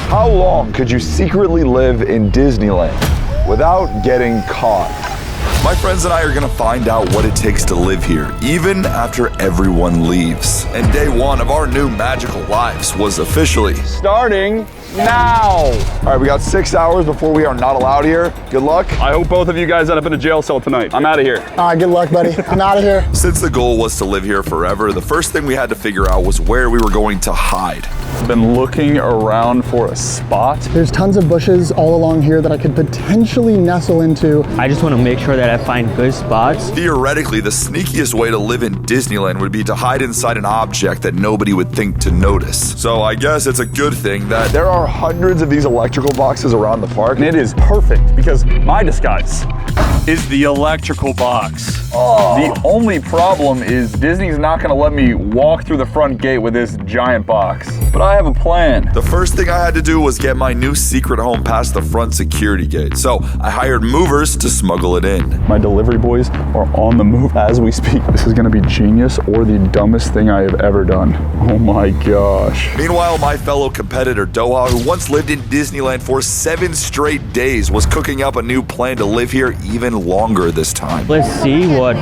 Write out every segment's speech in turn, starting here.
How long could you secretly live in Disneyland without getting caught? My friends and I are gonna find out what it takes to live here, even after everyone leaves. And day one of our new magical lives was officially starting now. All right, we got 6 hours before we are not allowed here. Good luck. I hope both of you guys end up in a jail cell tonight. I'm out of here. All right, good luck, buddy. I'm out of here. Since the goal was to live here forever, the first thing we had to figure out was where we were going to hide. Been looking around for a spot. There's tons of bushes all along here that I could potentially nestle into. I just want to make sure that I find good spots. Theoretically, the sneakiest way to live in Disneyland would be to hide inside an object that nobody would think to notice. So I guess it's a good thing that there are hundreds of these electrical boxes around the park. And it is perfect because my disguise is the electrical box. The only problem is Disney's not gonna let me walk through the front gate with this giant box. But I have a plan. The first thing I had to do was get my new secret home past the front security gate. So I hired movers to smuggle it in. My delivery boys are on the move as we speak. This is gonna be genius or the dumbest thing I have ever done. Oh my gosh. Meanwhile, my fellow competitor Dohaa, who once lived in Disneyland for 7 straight days, was cooking up a new plan to live here even longer this time. Let's see what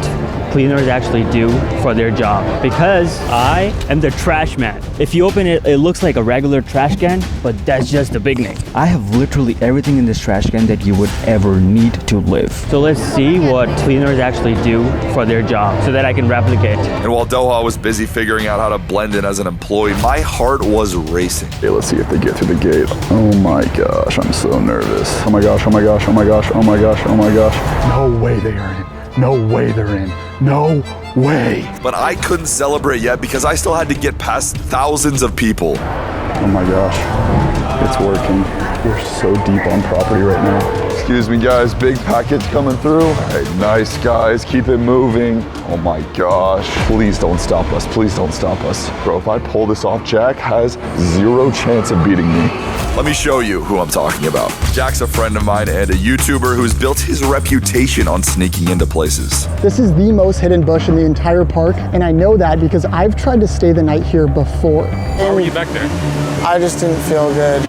cleaners actually do for their job, because I am the trash man. If you open it, it looks like a regular trash can, but that's just the beginning. I have literally everything in this trash can that you would ever need to live. So let's see what cleaners actually do for their job so that I can replicate. And while Dohaa was busy figuring out how to blend in as an employee, my heart was racing. Okay, let's see if they get through the gate. Oh my gosh, I'm so nervous. Oh my gosh, oh my gosh, oh my gosh, oh my gosh, oh my gosh. No way they are in. No way they're in. No way. But I couldn't celebrate yet because I still had to get past thousands of people. Oh my gosh, it's working. We're so deep on property right now. Excuse me guys, big package coming through. All right, nice guys, keep it moving. Oh my gosh, please don't stop us, please don't stop us. Bro, if I pull this off, Jack has 0 chance of beating me. Let me show you who I'm talking about. Jack's a friend of mine and a YouTuber who's built his reputation on sneaking into places. This is the most hidden bush in the entire park, and I know that because I've tried to stay the night here before. How are you back there? I just didn't feel good.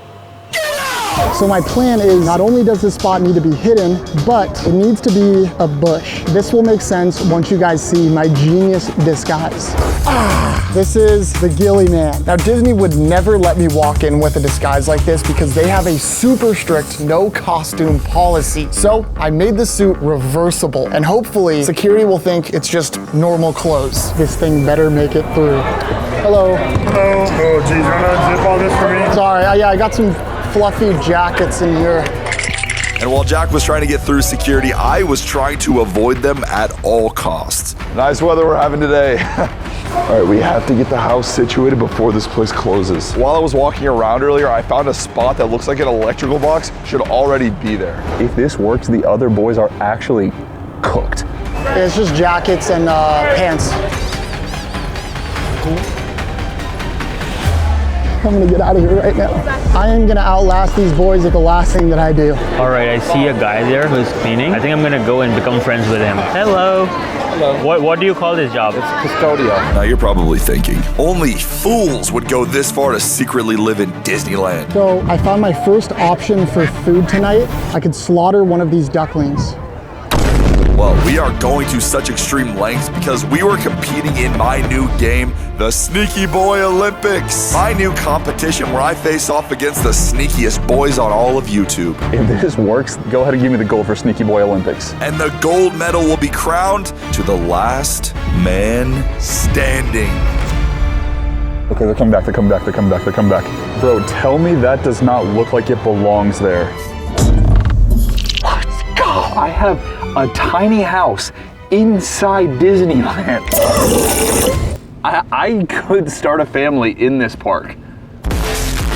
So my plan is, not only does this spot need to be hidden, but it needs to be a bush. This will make sense once you guys see my genius disguise. This is the Ghillie Man. Now Disney would never let me walk in with a disguise like this because they have a super strict no costume policy. So I made the suit reversible, and hopefully security will think it's just normal clothes. This thing better make it through. Hello. Hello. Oh geez, you're gonna zip all this for me? Sorry, yeah, I got some fluffy jackets in here. And while Jack was trying to get through security, I was trying to avoid them at all costs. Nice weather we're having today. All right, we have to get the house situated before this place closes. While I was walking around earlier, I found a spot that looks like an electrical box should already be there. If this works, the other boys are actually cooked. It's just jackets and pants. I'm gonna get out of here right now. I am gonna outlast these boys at the last thing that I do. All right, I see a guy there who's cleaning. I think I'm gonna go and become friends with him. Hello. Hello. What do you call this job? It's custodial. Now you're probably thinking, only fools would go this far to secretly live in Disneyland. So I found my first option for food tonight. I could slaughter one of these ducklings. Well, we are going to such extreme lengths because we were competing in my new game, the Sneaky Boy Olympics. My new competition where I face off against the sneakiest boys on all of YouTube. If this works, go ahead and give me the gold for Sneaky Boy Olympics. And the gold medal will be crowned to the last man standing. Okay, they're coming back, they're coming back, they're coming back, they're coming back. Bro, tell me that does not look like it belongs there. Let's go. I have a tiny house inside Disneyland. I could start a family in this park.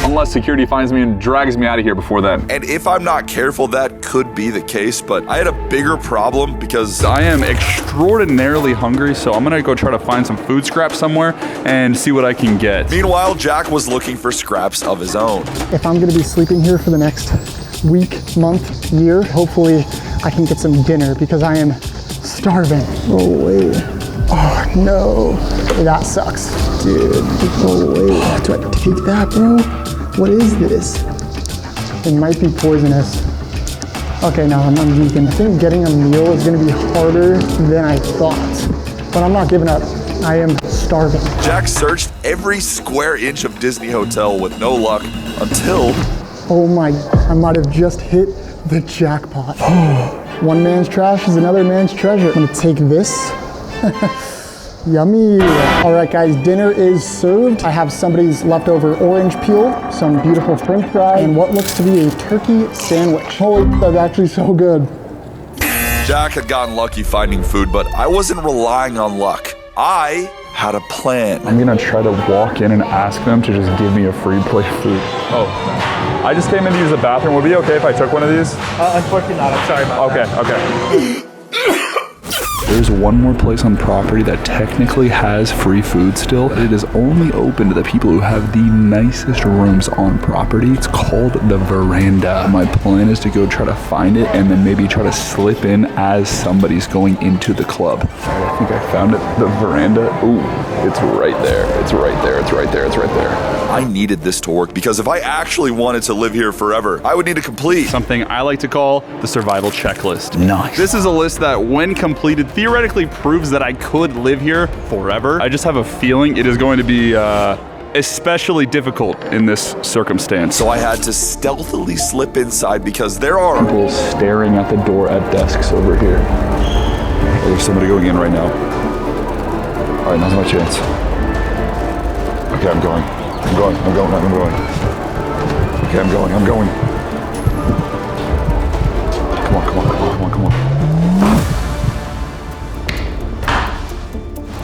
Unless security finds me and drags me out of here before then. And if I'm not careful, that could be the case, but I had a bigger problem because I am extraordinarily hungry, so I'm gonna go try to find some food scraps somewhere and see what I can get. Meanwhile, Jack was looking for scraps of his own. If I'm gonna be sleeping here for the next week, month, year, hopefully I can get some dinner because I am starving. Oh wait. Oh no. That sucks. Dude, no way. Do I take that, bro? What is this? It might be poisonous. Okay, no, I'm vegan. I think getting a meal is gonna be harder than I thought, but I'm not giving up. I am starving. Jack searched every square inch of Disney Hotel with no luck until... Oh my, I might have just hit the jackpot. One man's trash is another man's treasure. I'm gonna take this. Yummy. All right, guys, dinner is served. I have somebody's leftover orange peel, some beautiful french fries, and what looks to be a turkey sandwich. Holy, that's actually so good. Jack had gotten lucky finding food, but I wasn't relying on luck. I had a plan. I'm gonna try to walk in and ask them to just give me a free plate of food. Oh, I just came in to use the bathroom. Would it be okay if I took one of these? Unfortunately not. I'm sorry about that. Okay. There's one more place on property that technically has free food still. It is only open to the people who have the nicest rooms on property. It's called the Veranda. My plan is to go try to find it and then maybe try to slip in as somebody's going into the club. I think I found it. The Veranda. Ooh, it's right there. It's right there. It's right there. It's right there. I needed this to work because if I actually wanted to live here forever, I would need to complete Something I like to call the survival checklist. Nice. This is a list that, when completed, theoretically proves that I could live here forever. I just have a feeling it is going to be especially difficult in this circumstance. So I had to stealthily slip inside because there are People staring at the door at desks over here. Oh, there's somebody going in right now. All right, now's my chance. Okay, I'm going. I'm going. Okay, I'm going. Come on.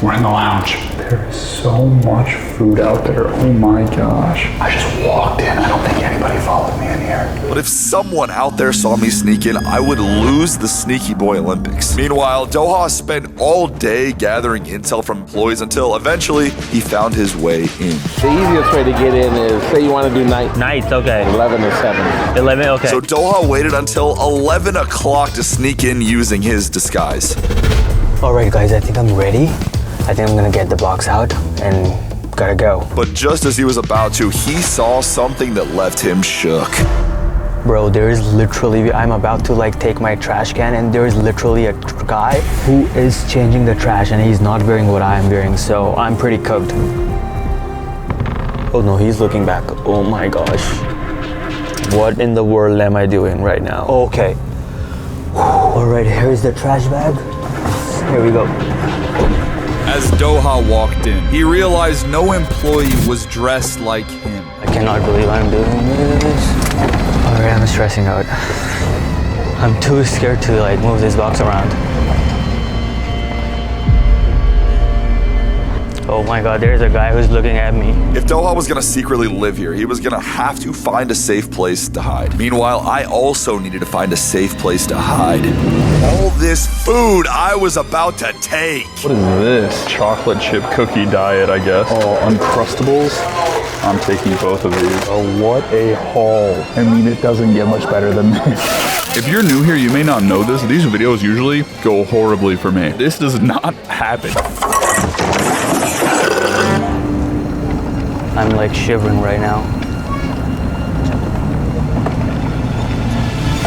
We're in the lounge. There is so much food out there. Oh my gosh. I just walked in. I don't think anybody followed me in here. But if someone out there saw me sneak in, I would lose the Sneaky Boy Olympics. Meanwhile, Dohaa spent all day gathering intel from employees until eventually he found his way in. The easiest way to get in is, say you want to do night. Night, okay. 11 to 7. 11, okay. So Dohaa waited until 11 o'clock to sneak in using his disguise. All right, guys, I think I'm ready. I think I'm gonna get the box out and gotta go. But just as he was about to, he saw something that left him shook. Bro, there is literally, I'm about to like take my trash can and there is literally a guy who is changing the trash and he's not wearing what I'm wearing, so I'm pretty cooked. Oh no, he's looking back. Oh my gosh. What in the world am I doing right now? Okay. All right, here's the trash bag. Here we go. As Dohaa walked in, he realized no employee was dressed like him. I cannot believe I'm doing this. All right, I'm stressing out. I'm too scared to like move this box around. Oh my God, there's a guy who's looking at me. If Dohaa was gonna secretly live here, he was gonna have to find a safe place to hide. Meanwhile, I also needed to find a safe place to hide. All this food I was about to take. What is this? Chocolate chip cookie diet, I guess. Oh, Uncrustables. I'm taking both of these. Oh, what a haul. I mean, it doesn't get much better than this. If you're new here, you may not know this. These videos usually go horribly for me. This does not happen. I'm like shivering right now.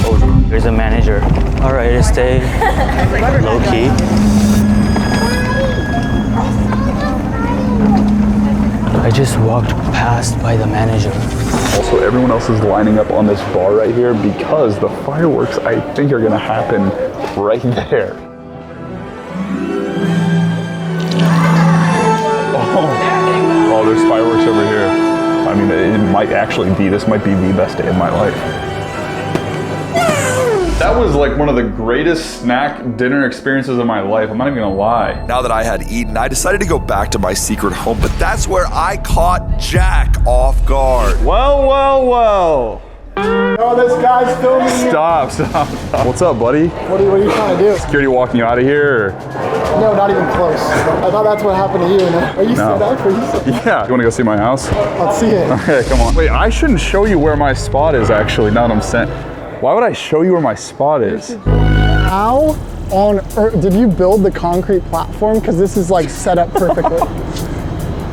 Oh, there's a manager. All right, stay low key. I just walked past by the manager. Also, everyone else is lining up on this bar right here because the fireworks, I think, are gonna happen right there. Oh, there's fireworks over here. I mean, it might actually be, this might be the best day of my life. That was like one of the greatest snack dinner experiences of my life. I'm not even gonna lie. Now that I had eaten, I decided to go back to my secret home, but that's where I caught Jack off guard. Well. Oh, this guy's filming me. Stop. What's up, buddy? What are you trying to do? Security walking you out of here? Or? No, not even close. I thought that's what happened to you. Are you set up? Are you set up? Yeah. You wanna go see my house? Let's see it. Okay, come on. Wait, I shouldn't show you where my spot is actually, now that I'm sent. Why would I show you where my spot is? How on earth did you build the concrete platform? Because this is like set up perfectly.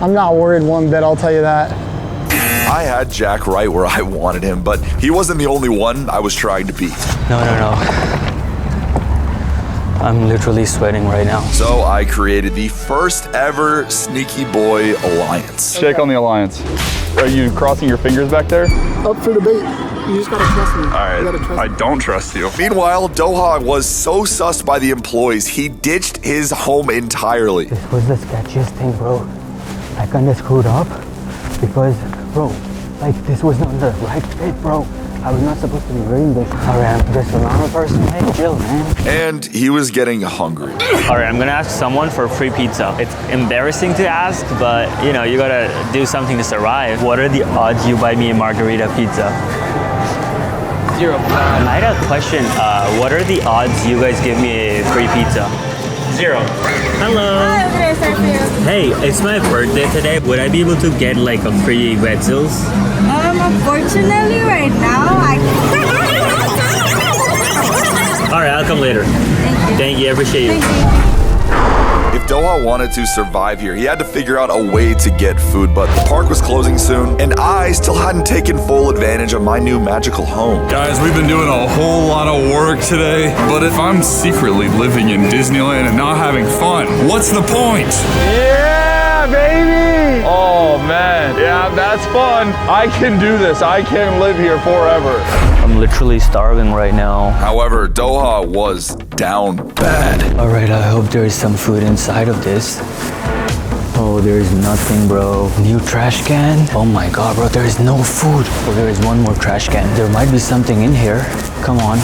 I'm not worried one bit, I'll tell you that. I had Jack right where I wanted him, but he wasn't the only one I was trying to beat. No. I'm literally sweating right now. So I created the first ever Sneaky Boy Alliance. Shake on the alliance. Are you crossing your fingers back there? Up for debate. You just gotta trust me. All right, You gotta trust I me. don't trust you. Meanwhile, Dohaa was so sussed by the employees, he ditched his home entirely. This was the sketchiest thing, bro. I kinda screwed up because, bro, like this was not the right fit, bro. I was not supposed to be wearing this. Alright, I'm just a normal person. Hey, chill, man. And he was getting hungry. All right, I'm gonna ask someone for free pizza. It's embarrassing to ask, but you know, you gotta do something to survive. What are the odds you buy me a margarita pizza? 0. I had a question. What are the odds you guys give me a free pizza? 0. Hello. Hi, what can I serve for you? Hey, it's my birthday today. Would I be able to get like a free Wetzels? Unfortunately, right now, I All right, I'll come later. Thank you. Thank you, I appreciate you. Thank you. If Dohaa wanted to survive here, he had to figure out a way to get food, but the park was closing soon, and I still hadn't taken full advantage of my new magical home. Guys, we've been doing a whole lot of work today, but if I'm secretly living in Disneyland and not having fun, what's the point? Yeah, baby! Oh, man. Yeah, that's fun. I can do this. I can live here forever. I'm literally starving right now. However, Dohaa was down bad. Alright, I hope there is some food inside of this. Oh, there's nothing, bro. New trash can? Oh my god, bro, there is no food. Oh, there is one more trash can. There might be something in here. Come on.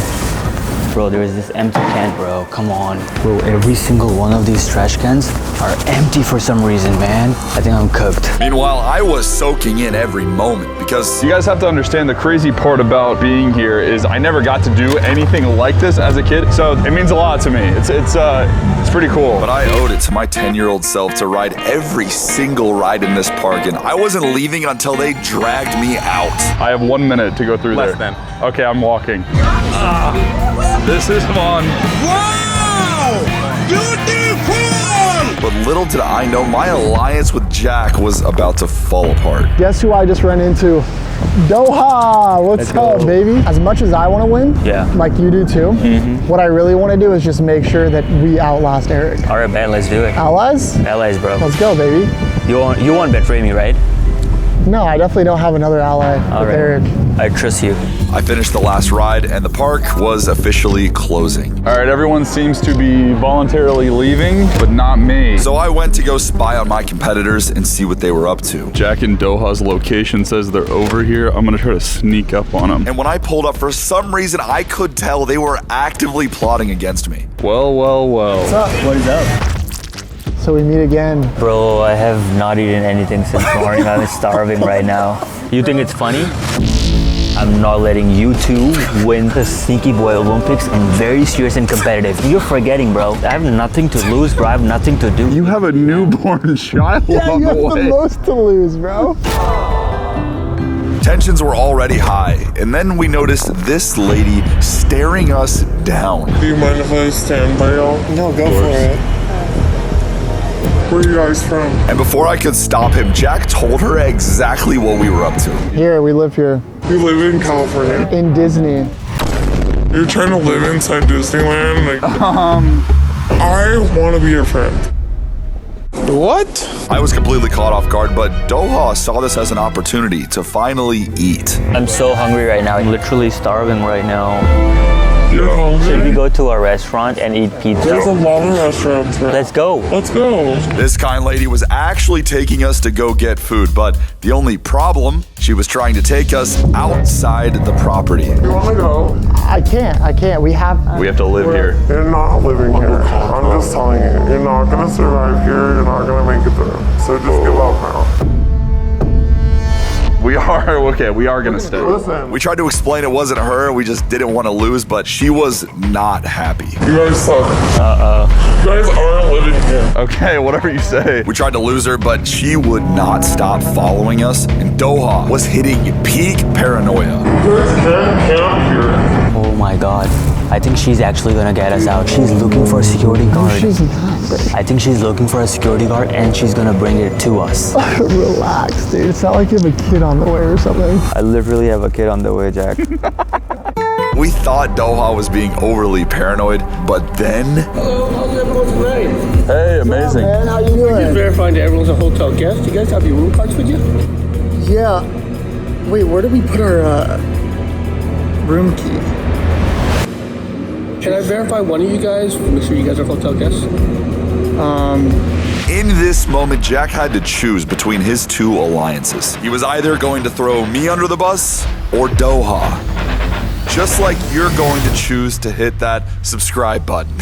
Bro, there is this empty can, bro. Come on. Bro, every single one of these trash cans are empty for some reason, man. I think I'm cooked. Meanwhile, I was soaking in every moment because You guys have to understand the crazy part about being here is I never got to do anything like this as a kid, so it means a lot to me. It's pretty cool. But I owed it to my 10-year-old self to ride every single ride in this park, and I wasn't leaving until they dragged me out. I have 1 minute to go through Less there. than. Okay, I'm walking. This is fun. But little did I know, my alliance with Jack was about to fall apart. Guess who I just ran into? Dohaa! What's up, baby? As much as I want to win, Yeah. like you do too, what I really want to do is just make sure that we outlast Eric. All right, man, let's do it. Allies? Allies, bro. Let's go, baby. You won't betray me, right? No, I definitely don't have another ally All with right. Eric. I trust you. I finished the last ride, and the park was officially closing. All right, everyone seems to be voluntarily leaving, but not me. So I went to go spy on my competitors and see what they were up to. Jack and Dohaa's location says they're over here. I'm gonna try to sneak up on them. And when I pulled up, for some reason, I could tell they were actively plotting against me. Well. What's up? What is up? So we meet again. Bro, I have not eaten anything since morning. I'm starving right now. You think it's funny? I'm not letting you two win the Sneaky Boy Olympics. I'm very serious and competitive. You're forgetting, bro. I have nothing to lose, bro. I have nothing to do. You have a newborn child Yeah, on you the have way. the most to lose, bro. Tensions were already high, and then we noticed this lady staring us down. Do you mind if I stand by y'all? No, go for it. Where are you guys from? And before I could stop him, Jack told her exactly what we were up to. Here, we live here You live in California. in Disney. You're trying to live inside Disneyland? Like, I want to be your friend. What? I was completely caught off guard, but Dohaa saw this as an opportunity to finally eat. I'm so hungry right now. I'm literally starving right now. You're Should we hungry? go to a restaurant and eat There's a pizza? lot of restaurants. Man. Let's go. Let's go. This kind lady was actually taking us to go get food, but the only problem, she was trying to take us outside the property. You want to go? I can't. We have to live here. You're not living here. I'm just telling you. You're not going to survive here. You're not going to make it through. So just give up now. We are gonna stay. Listen. We tried to explain it wasn't her, we just didn't want to lose, but she was not happy. You guys suck. You guys aren't living here. Okay, whatever you say. We tried to lose her, but she would not stop following us, and Dohaa was hitting peak paranoia. You guys can't camp here. Oh my god. I think she's actually gonna get us out. She's looking for a security guard. She's not, bro. I think she's looking for a security guard and she's gonna bring it to us. Relax, dude. It's not like you have a kid on the way or something. I literally have a kid on the way, Jack. We thought Dohaa was being overly paranoid, but then... Hello, how's everyone tonight? Hey, amazing. Man, how you doing? Verifying that everyone's a hotel guest. You guys have your room cards with you? Yeah. Wait, where did we put our room key? Can I verify one of you guys? Make sure you guys are hotel guests. In this moment, Jack had to choose between his two alliances. He was either going to throw me under the bus or Dohaa. Just like you're going to choose to hit that subscribe button.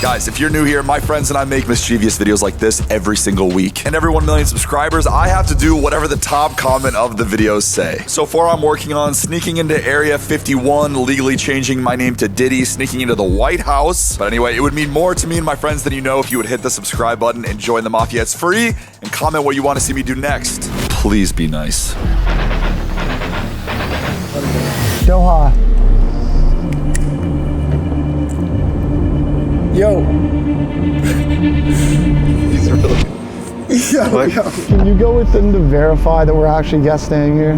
Guys, if you're new here, my friends and I make mischievous videos like this every single week. And every 1 million subscribers, I have to do whatever the top comment of the videos say. So far, I'm working on sneaking into Area 51, legally changing my name to Diddy, sneaking into the White House. But anyway, it would mean more to me and my friends than you know if you would hit the subscribe button and join the Mafia. It's free, and comment what you want to see me do next. Please be nice. Dohaa. Yo. Yo. Can you go with them to verify that we're actually guests staying here?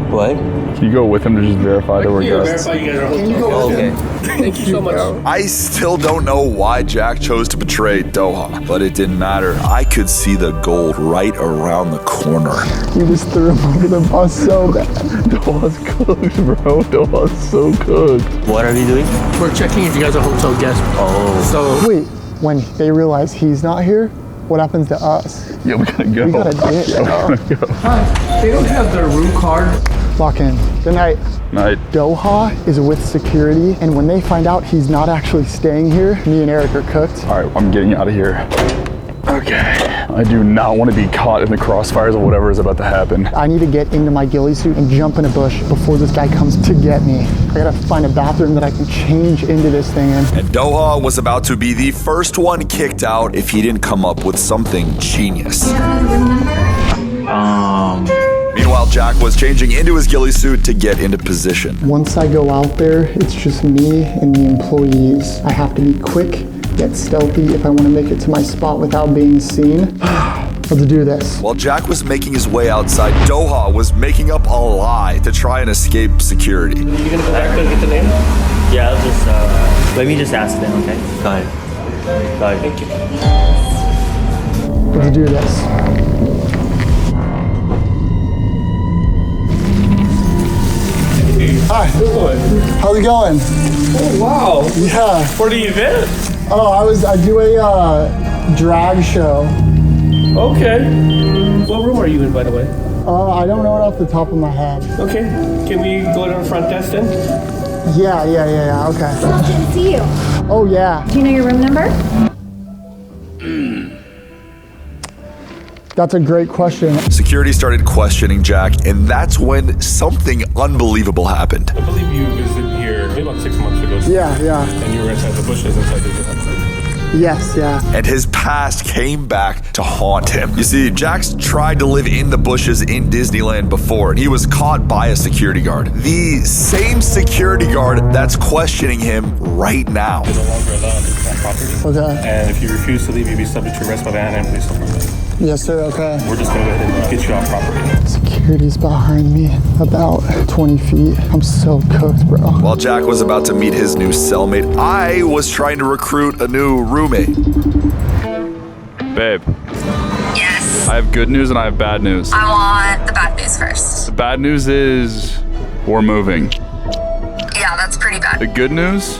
What? Can you go with him to just verify that we're guests? Verify you guys are hotel Can you go with guests. them? Thank you so much. I still don't know why Jack chose to betray Dohaa, but it didn't matter. I could see the gold right around the corner. You just threw him under the bus so bad. Dohaa's cooked, bro. Dohaa's so cooked. What are we doing? We're checking if you guys are hotel guests. Oh. So Wait, when they realize he's not here, what happens to us? Yeah, we gotta go. We gotta dip. Yeah, we gotta go. they don't have their room card. Lock in. Good night. Night. Dohaa is with security, and when they find out he's not actually staying here, me and Eric are cooked. All right, I'm getting out of here. Okay. I do not want to be caught in the crossfires of whatever is about to happen. I need to get into my ghillie suit and jump in a bush before this guy comes to get me. I gotta find a bathroom that I can change into this thing in. And Dohaa was about to be the first one kicked out if he didn't come up with something genius. Meanwhile, Jack was changing into his ghillie suit to get into position. Once I go out there, it's just me and the employees. I have to be quick, yet stealthy if I want to make it to my spot without being seen. Let's do this. While Jack was making his way outside, Dohaa was making up a lie to try and escape security. Are you gonna go back there and get the name? Yeah, I'll just, let me just ask them, okay? Got it. Got it. Thank you. Let's do this. Hi. How's it going? Oh wow. Yeah. For the event? Oh, I do a drag show. Okay. What room are you in, by the way? I don't know it off the top of my head. Okay. Can we go to the front desk then? Yeah, okay. So good to see you. Oh yeah. Do you know your room number? That's a great question. Security started questioning Jack, and that's when something unbelievable happened. I believe you visited here maybe about 6 months ago. Yeah. And you were inside the bushes inside the Yes, yeah. And his past came back to haunt him. You see, Jack's tried to live in the bushes in Disneyland before, and he was caught by a security guard. The same security guard that's questioning him right now. You're no longer allowed to on property. Okay. And if you refuse to leave, you'll be subject to arrest by van and police department. Yes, sir, okay. We're just gonna go ahead and get you off property. Security's behind me, about 20 feet. I'm so cooked, bro. While Jack was about to meet his new cellmate, I was trying to recruit a new roommate. Babe, Yes. I have good news and I have bad news. I want the bad news first. The bad news is we're moving. Yeah, that's pretty bad. The good news?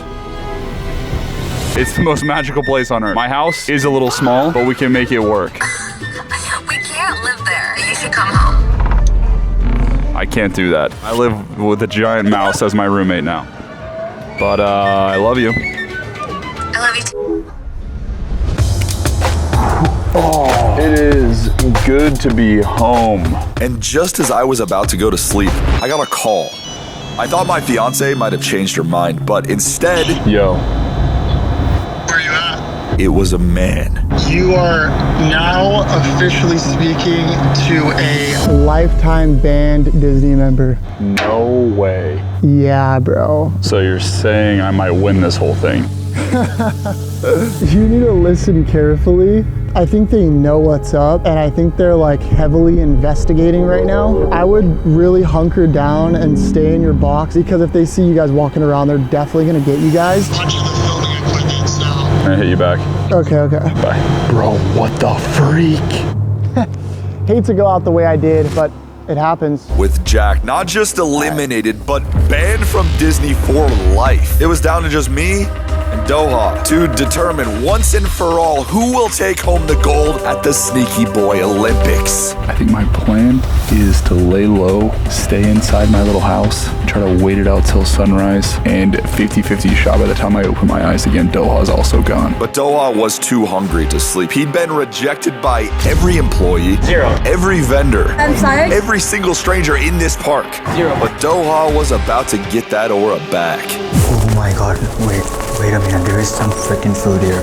It's the most magical place on earth. My house is a little small, but we can make it work. We can't live there. You should come home. I can't do that. I live with a giant mouse as my roommate now. But I love you. I love you too. Oh, it is good to be home. And just as I was about to go to sleep, I got a call. I thought my fiance might have changed her mind, but instead, Yo. it was a man. You are now officially speaking to a lifetime banned Disney member. No way. Yeah, bro. So you're saying I might win this whole thing? You need to listen carefully. I think they know what's up, and I think they're like heavily investigating right now. I would really hunker down and stay in your box, because if they see you guys walking around, they're definitely gonna get you guys. Bunch of the filming equipment, so. I'm gonna hit you back. Okay. Bye. Bro, what the freak? Hate to go out the way I did, but it happens. With Jack not just eliminated, but banned from Disney for life. It was down to just me and Dohaa to determine once and for all who will take home the gold at the Sneaky Boy Olympics. I think my plan is to lay low, stay inside my little house, try to wait it out till sunrise, and 50-50 shot by the time I open my eyes again, Dohaa's also gone. But Dohaa was too hungry to sleep. He'd been rejected by every employee, every vendor, I'm sorry? every single stranger in this park. But Dohaa was about to get that aura back. Oh my god, wait a minute, there is some freaking food here.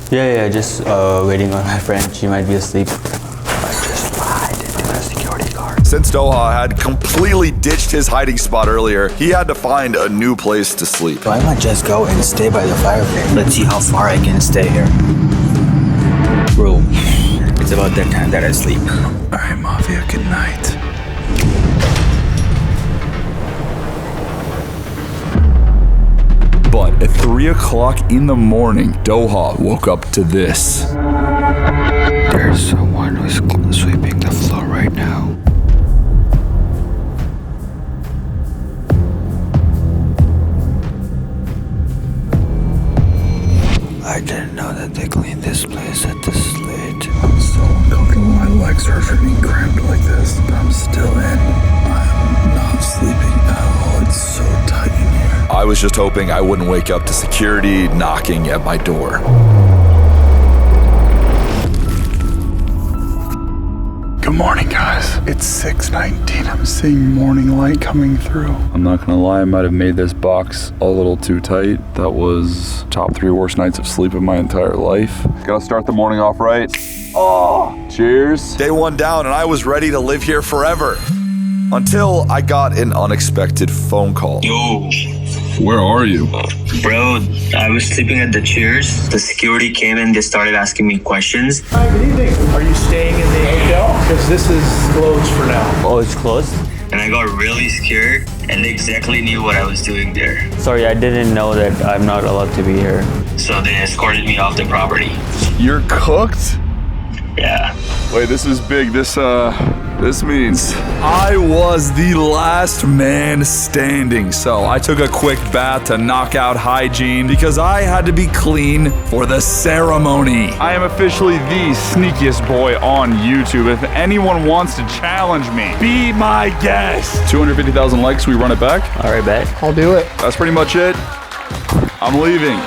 Yeah, just waiting on my friend. She might be asleep. I just lied to the security guard. Since Dohaa had completely ditched his hiding spot earlier, he had to find a new place to sleep. So I might just go and stay by the fireplace. Let's see how far I can stay here. Bro, it's about that time that I sleep. Alright, Mafia, good night. But at 3 o'clock in the morning, Dohaa woke up to this. There's someone who's sweeping the floor right now. I didn't know that they cleaned this place at this late. I'm so uncomfortable. My legs are being cramped like this, but I'm still in. I'm not sleeping at all. It's so tight in here. I was just hoping I wouldn't wake up to security knocking at my door. Good morning, guys. It's 6:19. I'm seeing morning light coming through. I'm not gonna lie, I might have made this box a little too tight. That was top 3 worst nights of sleep of my entire life. Gotta start the morning off right. Oh, cheers. Day 1 down, and I was ready to live here forever. Until I got an unexpected phone call. Yo. Where are you? Bro, I was sleeping at the Cheers. The security came in, they started asking me questions. Hi, good evening. Are you staying in the hotel? Because this is closed for now. Oh, it's closed? And I got really scared, and they exactly knew what I was doing there. Sorry, I didn't know that I'm not allowed to be here. So they escorted me off the property. You're cooked? Yeah. Wait, this is big. This means I was the last man standing, so I took a quick bath to knock out hygiene because I had to be clean for the ceremony. I am officially the sneakiest boy on YouTube. If anyone wants to challenge me, be my guest. 250,000 likes, we run it back. All right, bet. I'll do it. That's pretty much it. I'm leaving.